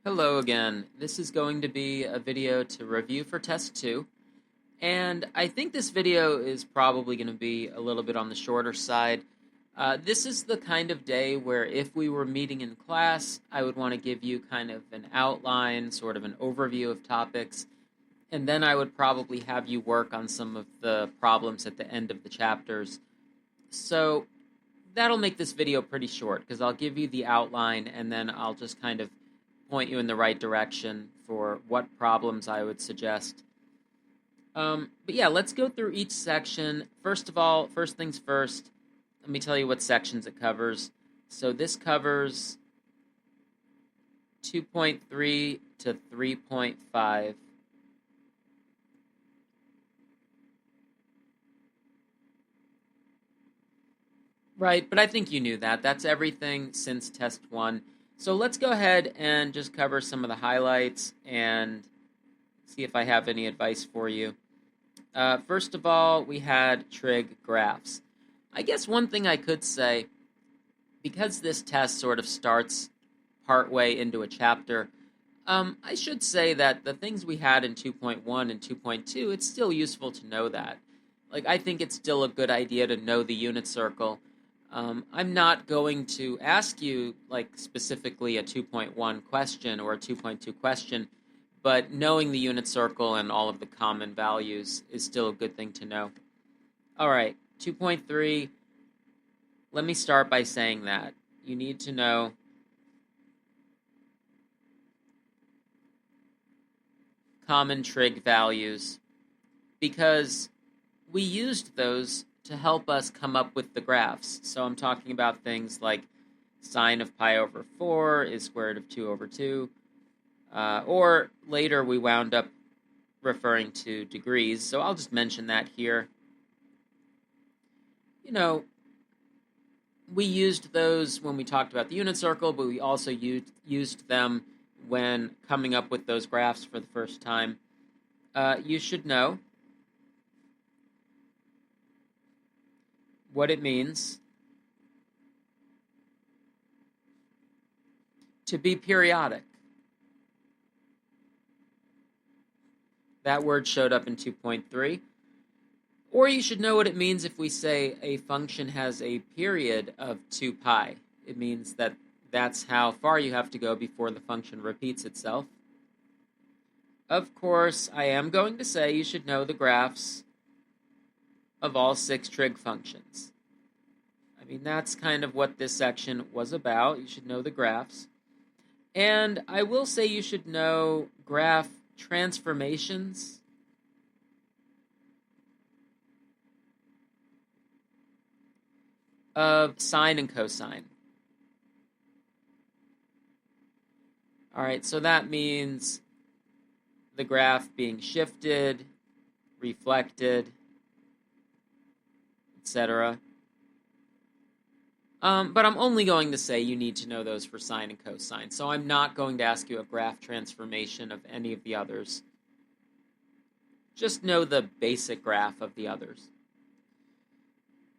Hello again. This is going to be a video to review for Test 2, and I think this video is probably going to be a little bit on the shorter side. This is the kind of day where if we were meeting in class, I would want to give you kind of an outline, sort of an overview of topics, and then I would probably have you work on some of the problems at the end of the chapters. So that'll make this video pretty short because I'll give you the outline and then I'll just kind of point you in the right direction for what problems I would suggest. But yeah, let's go through each section. First of all, first things first, let me tell you what sections it covers. So this covers 2.3 to 3.5. Right, but I think you knew that. That's everything since Test 1. So let's go ahead and just cover some of the highlights and see if I have any advice for you. First of all, we had trig graphs. I guess one thing I could say, because this test sort of starts partway into a chapter, I should say that the things we had in 2.1 and 2.2, it's still useful to know that. I think it's still a good idea to know the unit circle. I'm not going to ask you, specifically a 2.1 question or a 2.2 question, but knowing the unit circle and all of the common values is still a good thing to know. All right, 2.3, let me start by saying that you need to know common trig values because we used those to help us come up with the graphs. So I'm talking about things like sine of pi over 4 is square root of 2 over 2, or later we wound up referring to degrees, so I'll just mention that here. We used those when we talked about the unit circle, but we also used them when coming up with those graphs for the first time. You should know what it means to be periodic. That word showed up in 2.3. Or you should know what it means if we say a function has a period of 2 pi. It means that that's how far you have to go before the function repeats itself. Of course, I am going to say you should know the graphs of all 6 trig functions. I mean, that's kind of what this section was about. You should know the graphs. And I will say you should know graph transformations of sine and cosine. All right, so that means the graph being shifted, reflected, etc. But I'm only going to say you need to know those for sine and cosine, so I'm not going to ask you a graph transformation of any of the others. Just know the basic graph of the others.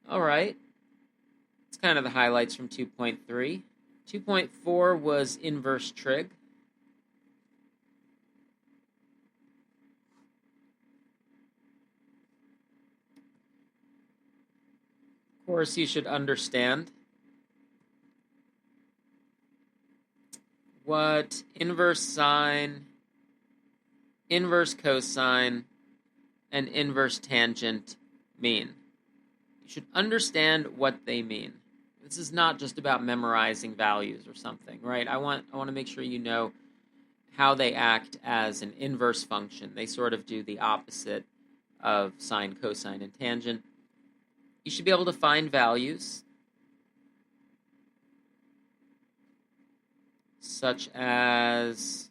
All right. It's kind of the highlights from 2.3. 2.4 was inverse trig. Of course, you should understand what inverse sine, inverse cosine, and inverse tangent mean. You should understand what they mean. This is not just about memorizing values or something, right? I want to make sure you know how they act as an inverse function. They sort of do the opposite of sine, cosine, and tangent. You should be able to find values such as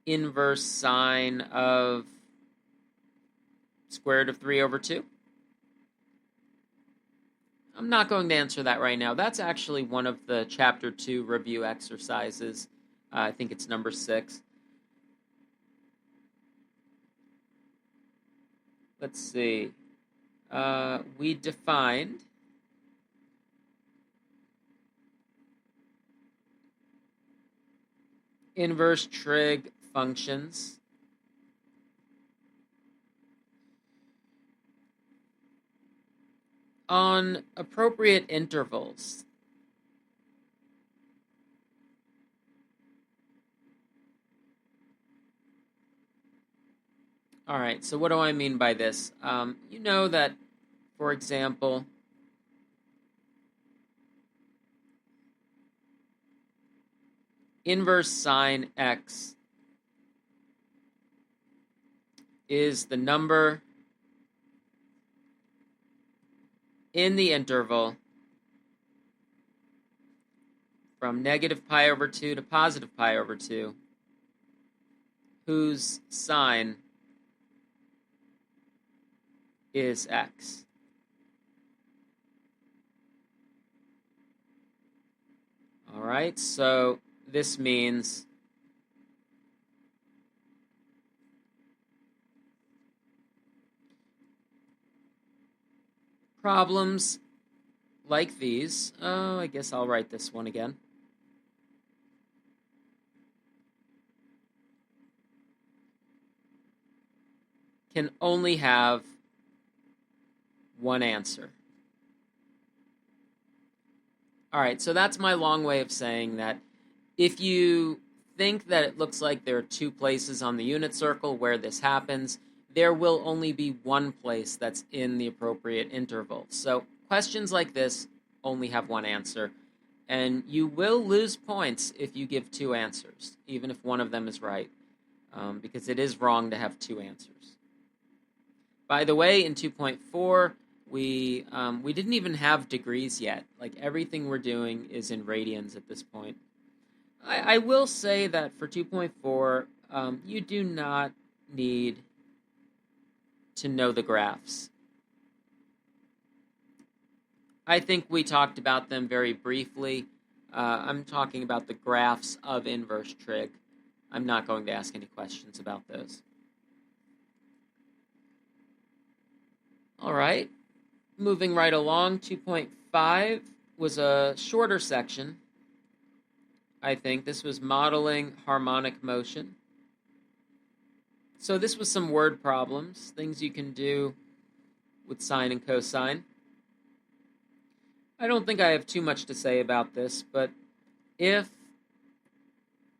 inverse sine of square root of 3 over 2. I'm not going to answer that right now. That's actually one of the Chapter 2 review exercises. I think it's number 6. Let's see. We defined inverse trig functions on appropriate intervals. All right, so what do I mean by this? You know that, for example, inverse sine x is the number in the interval from negative pi over 2 to positive pi over 2 whose sine is x. All right, so this means problems like these. Oh, I guess I'll write this one again. Can only have one answer. All right, so that's my long way of saying that if you think that it looks like there are two places on the unit circle where this happens, there will only be one place that's in the appropriate interval. So questions like this only have one answer, and you will lose points if you give two answers, even if one of them is right, because it is wrong to have two answers. By the way, in 2.4, we didn't even have degrees yet. Like, everything we're doing is in radians at this point. I will say that for 2.4, you do not need to know the graphs. I think we talked about them very briefly. I'm talking about the graphs of inverse trig. I'm not going to ask any questions about those. All right, moving right along, 2.5 was a shorter section. I think this was modeling harmonic motion. So this was some word problems, things you can do with sine and cosine. I don't think I have too much to say about this, but if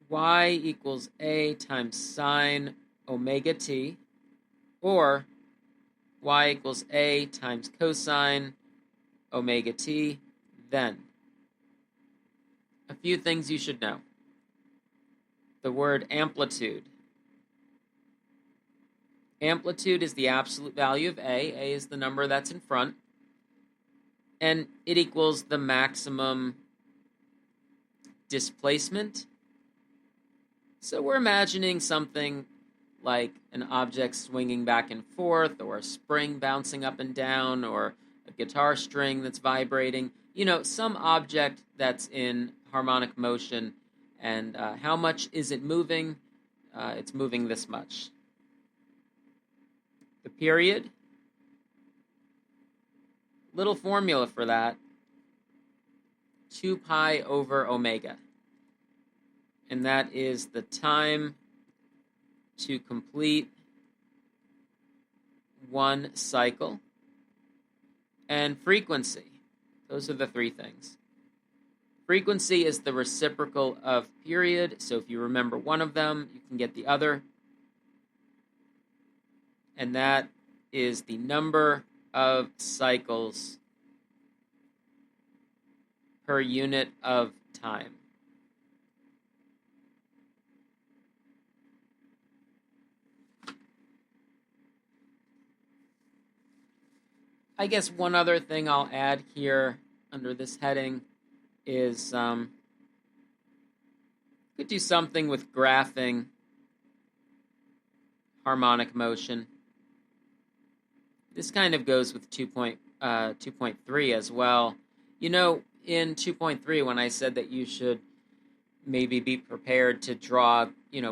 y equals a times sine omega t, or y equals a times cosine omega t, then a few things you should know. The word amplitude. Amplitude is the absolute value of A. A is the number that's in front. And it equals the maximum displacement. So we're imagining something like an object swinging back and forth, or a spring bouncing up and down, or a guitar string that's vibrating. You know, some object that's in harmonic motion, and how much is it moving? It's moving this much. The period, little formula for that, 2 pi over omega. And that is the time to complete one cycle. And frequency, those are the three things. Frequency is the reciprocal of period, so if you remember one of them, you can get the other. And that is the number of cycles per unit of time. I guess one other thing I'll add here under this heading is could do something with graphing harmonic motion. This kind of goes with 2.3 as well. You know, in 2.3, when I said that you should maybe be prepared to draw,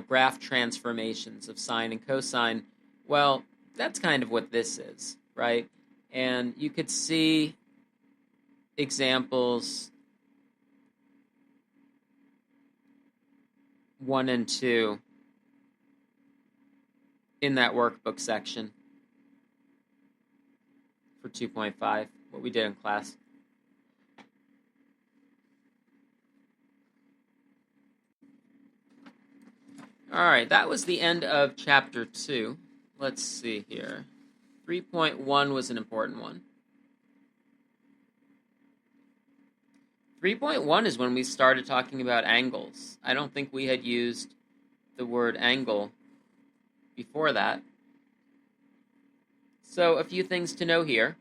graph transformations of sine and cosine, well, that's kind of what this is, right? And you could see examples 1 and 2 in that workbook section for 2.5, what we did in class. All right, that was the end of chapter 2. Let's see here. 3.1 was an important one. 3.1 is when we started talking about angles. I don't think we had used the word angle before that. So a few things to know here.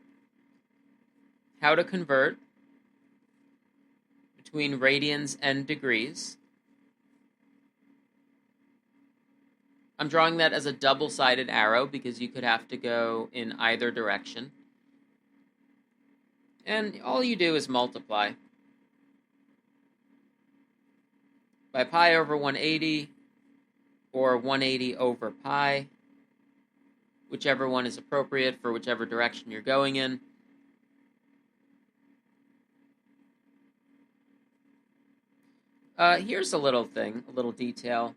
How to convert between radians and degrees. I'm drawing that as a double-sided arrow because you could have to go in either direction. And all you do is multiply by pi over 180 or 180 over pi, whichever one is appropriate for whichever direction you're going in. Here's a little thing, a little detail.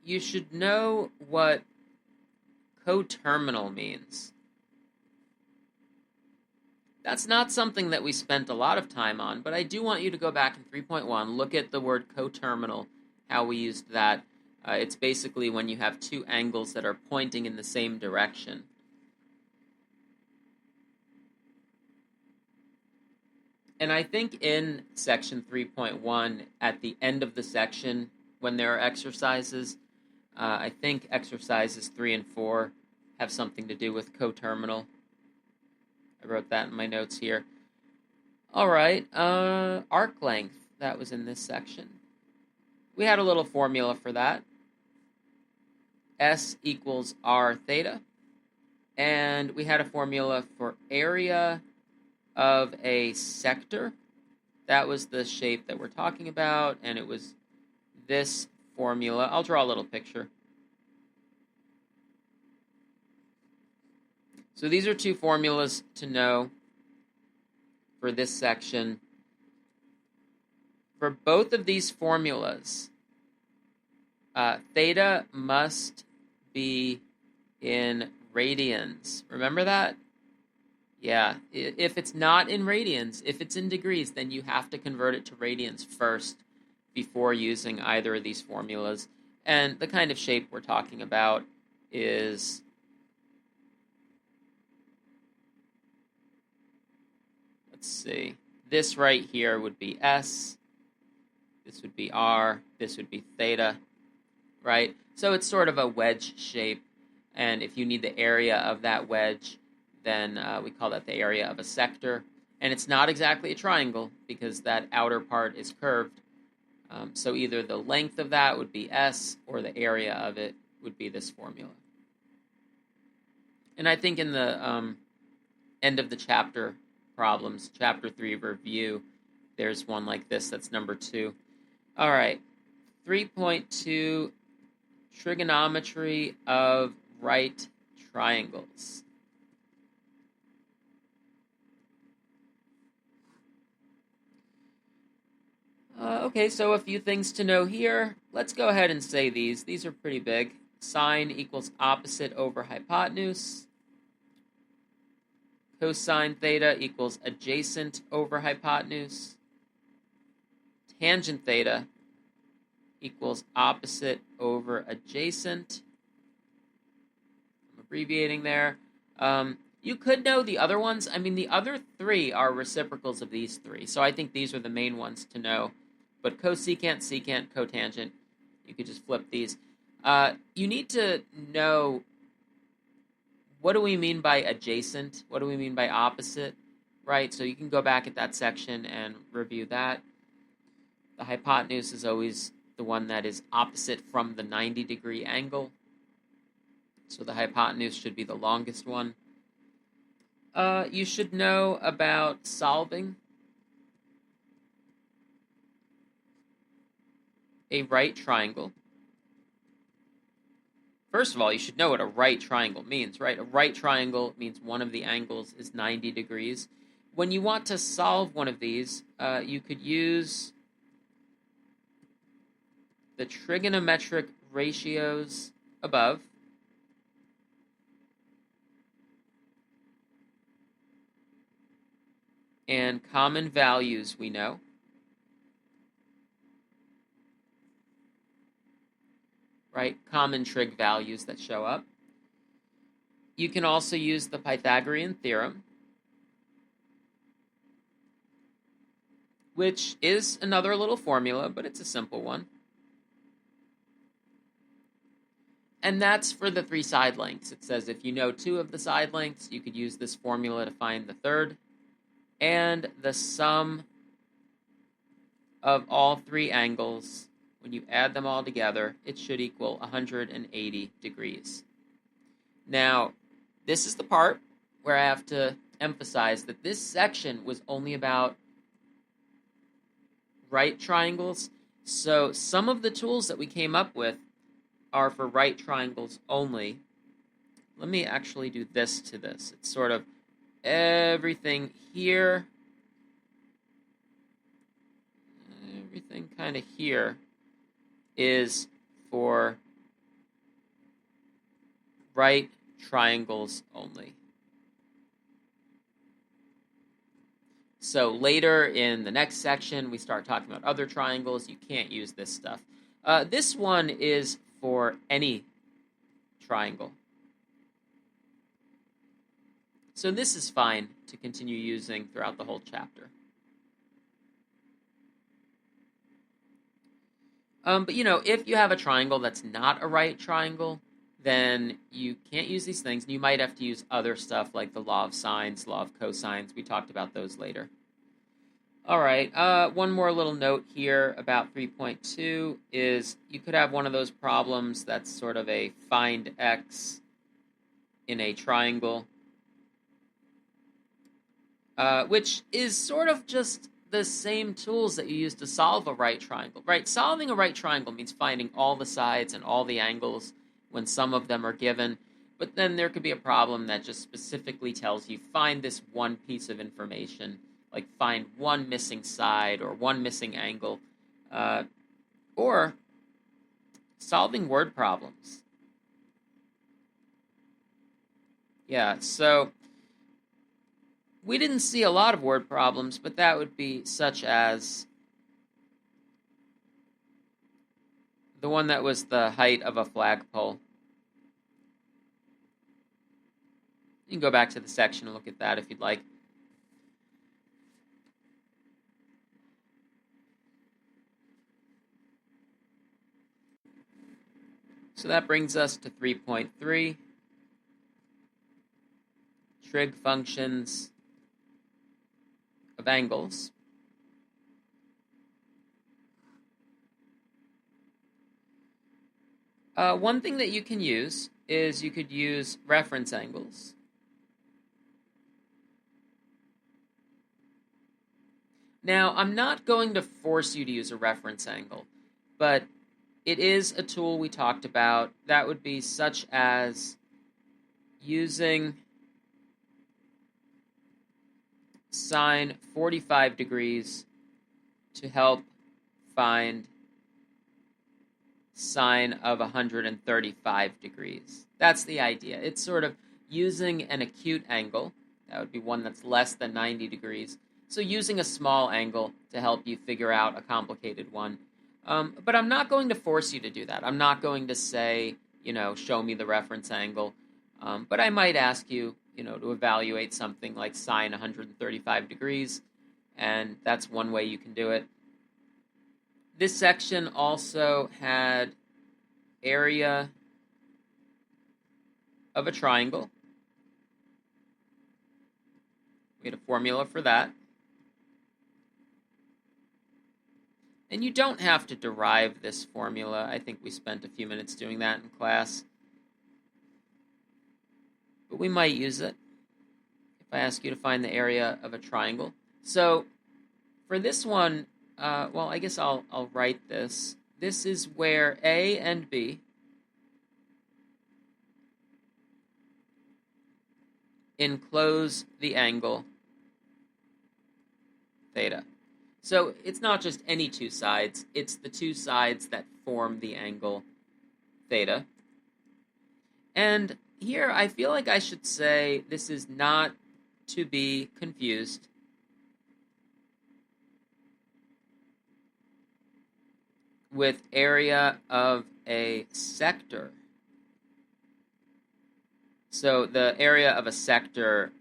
You should know what coterminal means. That's not something that we spent a lot of time on, but I do want you to go back in 3.1, look at the word coterminal, how we used that. It's basically when you have two angles that are pointing in the same direction. And I think in section 3.1, at the end of the section, when there are exercises, I think exercises 3 and 4 have something to do with coterminal. I wrote that in my notes here. All right, arc length, that was in this section. We had a little formula for that. S equals r theta. And we had a formula for area of a sector. That was the shape that we're talking about, and it was this formula. I'll draw a little picture. So these are two formulas to know for this section. For both of these formulas, theta must be in radians. Remember that? Yeah, if it's not in radians, if it's in degrees, then you have to convert it to radians first before using either of these formulas. And the kind of shape we're talking about is let's see. This right here would be S. This would be R. This would be theta, right? So it's sort of a wedge shape. And if you need the area of that wedge, then we call that the area of a sector. And it's not exactly a triangle because that outer part is curved. So either the length of that would be S or the area of it would be this formula. And I think in the end of the chapter problems, chapter 3 review, there's one like this, that's number 2. All right, 3.2, trigonometry of right triangles. Okay, so a few things to know here. Let's go ahead and say these. These are pretty big. Sine equals opposite over hypotenuse. Cosine theta equals adjacent over hypotenuse. Tangent theta equals opposite over adjacent. I'm abbreviating there. You could know the other ones. I mean, the other 3 are reciprocals of these 3, so I think these are the main ones to know. But cosecant, secant, cotangent, you could just flip these. You need to know, what do we mean by adjacent? What do we mean by opposite? Right, so you can go back at that section and review that. The hypotenuse is always the one that is opposite from the 90-degree angle. So the hypotenuse should be the longest one. You should know about solving a right triangle. First of all, you should know what a right triangle means, right? A right triangle means one of the angles is 90 degrees. When you want to solve one of these, you could use the trigonometric ratios above and common values we know. Right? Common trig values that show up. You can also use the Pythagorean theorem, which is another little formula, but it's a simple one. And that's for the 3 side lengths. It says if you know 2 of the side lengths, you could use this formula to find the third. And the sum of all 3 angles, when you add them all together, it should equal 180 degrees. Now, this is the part where I have to emphasize that this section was only about right triangles. So some of the tools that we came up with are for right triangles only. Let me actually do this to this. It's sort of everything here, everything kind of here is for right triangles only. So later in the next section, we start talking about other triangles. You can't use this stuff. This one is for any triangle. So this is fine to continue using throughout the whole chapter. But if you have a triangle that's not a right triangle, then you can't use these things, and you might have to use other stuff like the law of sines, law of cosines. We talked about those later. All right, one more little note here about 3.2 is you could have one of those problems that's sort of a find x in a triangle, which is sort of just the same tools that you use to solve a right triangle, right? Solving a right triangle means finding all the sides and all the angles when some of them are given, but then there could be a problem that just specifically tells you find this one piece of information, like find one missing side or one missing angle, or solving word problems. Yeah, so we didn't see a lot of word problems, but that would be such as the one that was the height of a flagpole. You can go back to the section and look at that if you'd like. So that brings us to 3.3, trig functions of angles. One thing that you can use is you could use reference angles. Now, I'm not going to force you to use a reference angle, but it is a tool we talked about. That would be such as using sine 45 degrees to help find sine of 135 degrees. That's the idea. It's sort of using an acute angle. That would be one that's less than 90 degrees. So using a small angle to help you figure out a complicated one. But I'm not going to force you to do that. I'm not going to say, show me the reference angle. But I might ask you, to evaluate something like sine 135 degrees. And that's one way you can do it. This section also had area of a triangle. We had a formula for that. And you don't have to derive this formula. I think we spent a few minutes doing that in class. But we might use it if I ask you to find the area of a triangle. So for this one, I guess I'll write this. This is where A and B enclose the angle theta. So it's not just any two sides, it's the two sides that form the angle theta. And here I feel like I should say this is not to be confused with area of a sector. So the area of a sector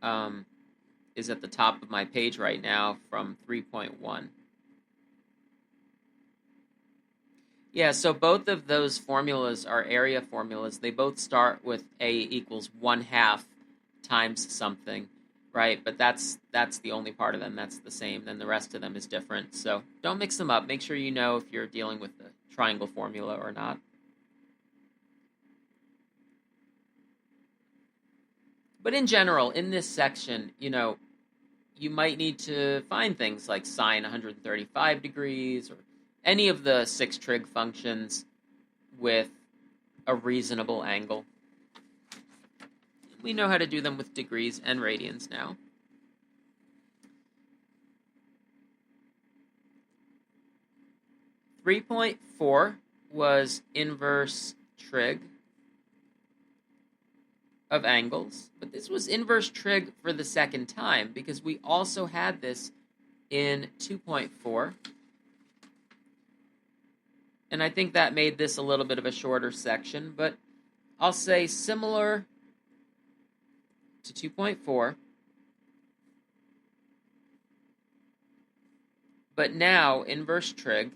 is at the top of my page right now from 3.1. Yeah, so both of those formulas are area formulas. They both start with A equals 1/2 times something, right? But that's the only part of them that's the same. Then the rest of them is different. So don't mix them up. Make sure you know if you're dealing with the triangle formula or not. But in general, in this section, you might need to find things like sine 135 degrees or any of the 6 trig functions with a reasonable angle. We know how to do them with degrees and radians now. (3.4) was inverse trig of angles, but this was inverse trig for the second time because we also had this in 2.4. And I think that made this a little bit of a shorter section, but I'll say similar to 2.4, but now inverse trig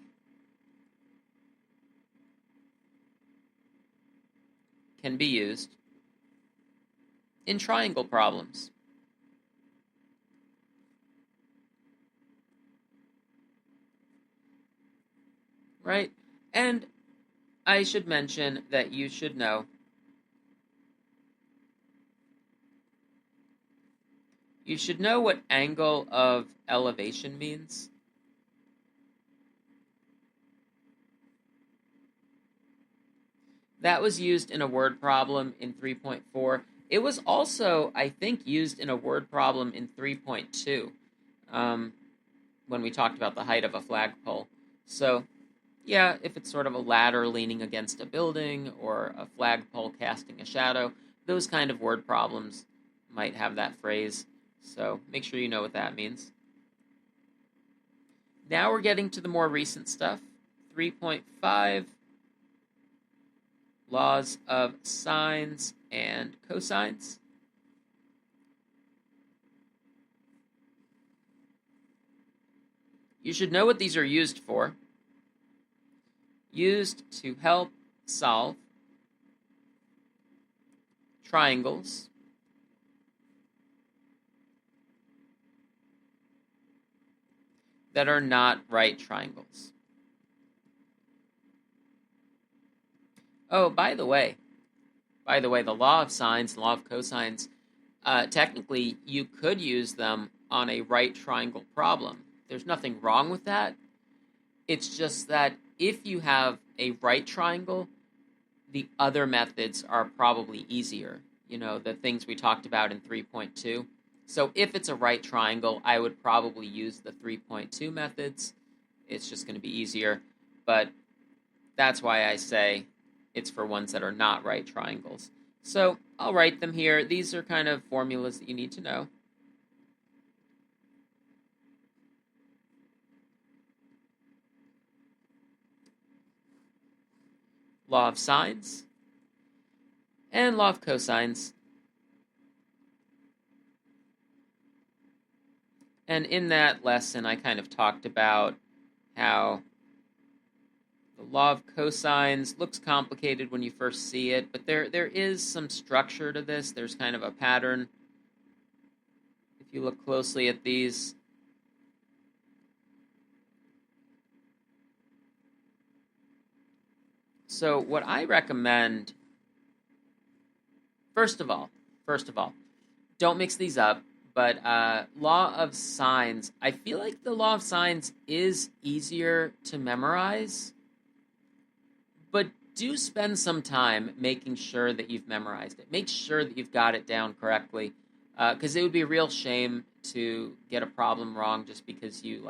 can be used in triangle problems. Right? And I should mention that you should know what angle of elevation means. That was used in a word problem in 3.4. It was also, I think, used in a word problem in 3.2 when we talked about the height of a flagpole. So, yeah, if it's sort of a ladder leaning against a building or a flagpole casting a shadow, those kind of word problems might have that phrase. So make sure you know what that means. Now we're getting to the more recent stuff. 3.5, laws of sines and cosines. You should know what these are used for. Used to help solve triangles that are not right triangles. Oh, by the way, the law of sines and law of cosines, technically you could use them on a right triangle problem. There's nothing wrong with that. It's just that if you have a right triangle, the other methods are probably easier. The things we talked about in 3.2. So if it's a right triangle, I would probably use the 3.2 methods. It's just going to be easier. But that's why I say it's for ones that are not right triangles. So I'll write them here. These are kind of formulas that you need to know. Law of sines and law of cosines. And in that lesson, I kind of talked about how the law of cosines looks complicated when you first see it, but there is some structure to this. There's kind of a pattern. If you look closely at these, so what I recommend, first of all, don't mix these up. But law of sines, I feel like the law of sines is easier to memorize, but do spend some time making sure that you've memorized it. Make sure that you've got it down correctly, because it would be a real shame to get a problem wrong just because you,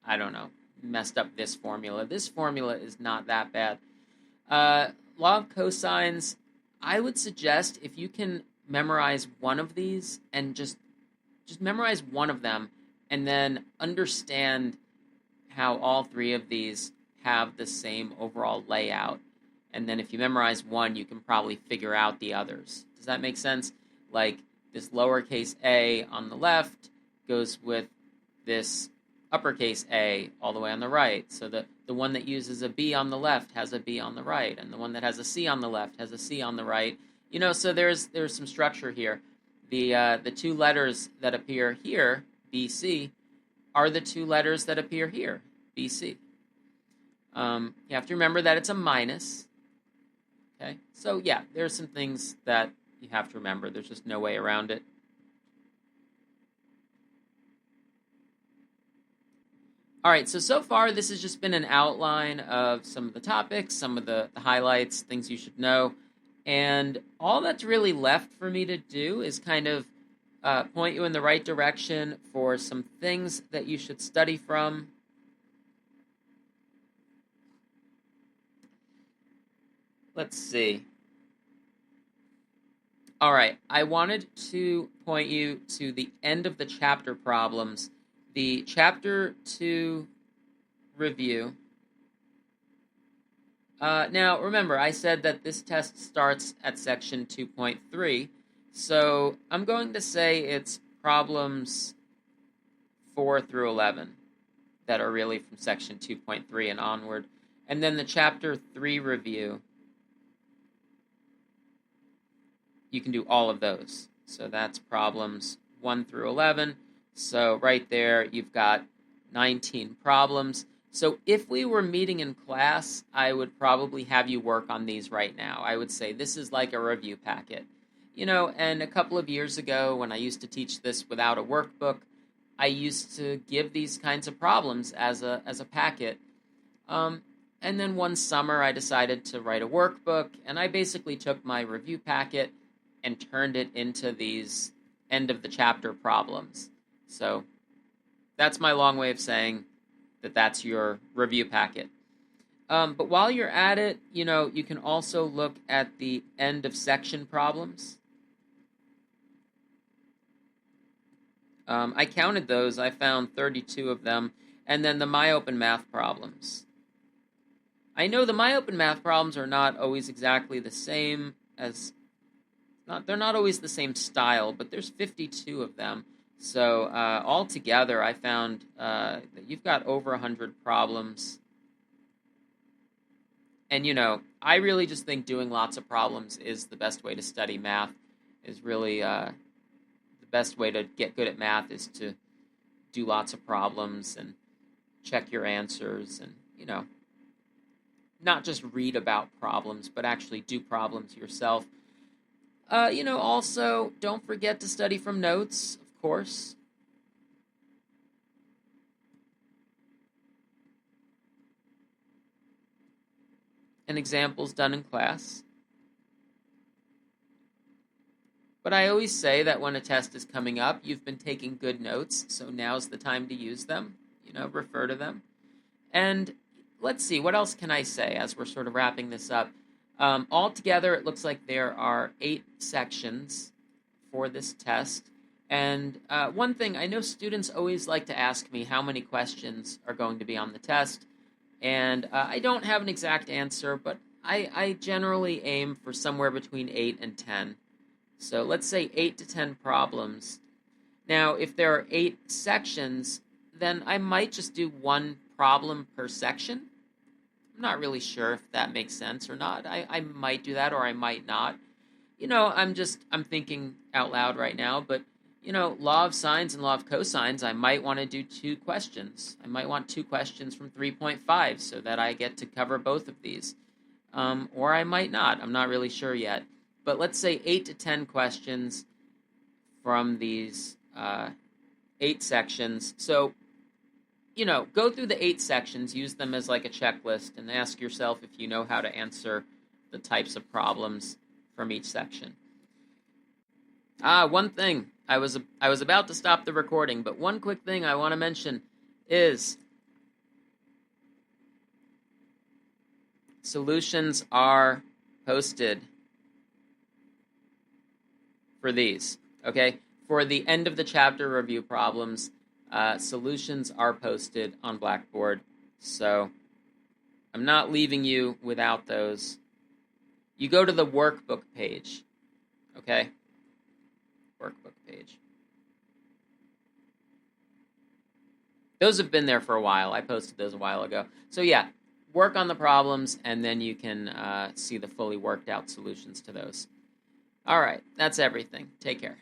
I don't know, messed up this formula. This formula is not that bad. Law of cosines, I would suggest if you can memorize one of these and just memorize one of them and then understand how all three of these have the same overall layout. And then if you memorize one, you can probably figure out the others. Does that make sense? Like this lowercase a on the left goes with this uppercase A all the way on the right. So the one that uses a B on the left has a B on the right, and the one that has a C on the left has a C on the right. So there's some structure here. The two letters that appear here, BC, are the two letters that appear here, BC. You have to remember that it's a minus. Okay, so yeah, there's some things that you have to remember. There's just no way around it. All right, so far this has just been an outline of some of the topics, some of the highlights, things you should know. And all that's really left for me to do is kind of point you in the right direction for some things that you should study from. Let's see. All right, I wanted to point you to the end of the chapter problems. The Chapter 2 review. Now, remember, I said that this test starts at section 2.3, so I'm going to say it's problems 4 through 11 that are really from section 2.3 and onward. And then the Chapter 3 review, you can do all of those. So that's problems 1 through 11. So right there, you've got 19 problems. So if we were meeting in class, I would probably have you work on these right now. I would say this is like a review packet. And a couple of years ago when I used to teach this without a workbook, I used to give these kinds of problems as a packet. And then one summer I decided to write a workbook, and I basically took my review packet and turned it into these end of the chapter problems. So that's my long way of saying that that's your review packet. But while you're at it, you can also look at the end of section problems. I counted those. I found 32 of them. And then the MyOpenMath problems. I know the MyOpenMath problems are not always exactly the same as... they're not always the same style, but there's 52 of them. So altogether, I found that you've got over 100 problems. And, I really just think doing lots of problems is the best way to study math, is really the best way to get good at math is to do lots of problems and check your answers and, not just read about problems, but actually do problems yourself. Also, don't forget to study from notes, of course. And examples done in class. But I always say that when a test is coming up, you've been taking good notes, so now's the time to use them, refer to them. And let's see, what else can I say as we're sort of wrapping this up? Altogether, it looks like there are 8 sections for this test. And one thing, I know students always like to ask me how many questions are going to be on the test. And I don't have an exact answer, but I generally aim for somewhere between 8 and 10. So let's say 8 to 10 problems. Now, if there are 8 sections, then I might just do one problem per section. I'm not really sure if that makes sense or not. I might do that or I might not. I'm thinking out loud right now, but, law of sines and law of cosines, I might want to do 2 questions. I might want 2 questions from 3.5 so that I get to cover both of these. Or I might not. I'm not really sure yet. But let's say 8 to 10 questions from these 8 sections. So, go through the 8 sections, use them as like a checklist, and ask yourself if you know how to answer the types of problems from each section. One thing. I was about to stop the recording, but one quick thing I want to mention is solutions are posted for these, okay? For the end of the chapter review problems, solutions are posted on Blackboard, so I'm not leaving you without those. You go to the workbook page, okay? Workbook page. Those have been there for a while. I posted those a while ago. So yeah, work on the problems, and then you can see the fully worked out solutions to those. All right, that's everything. Take care.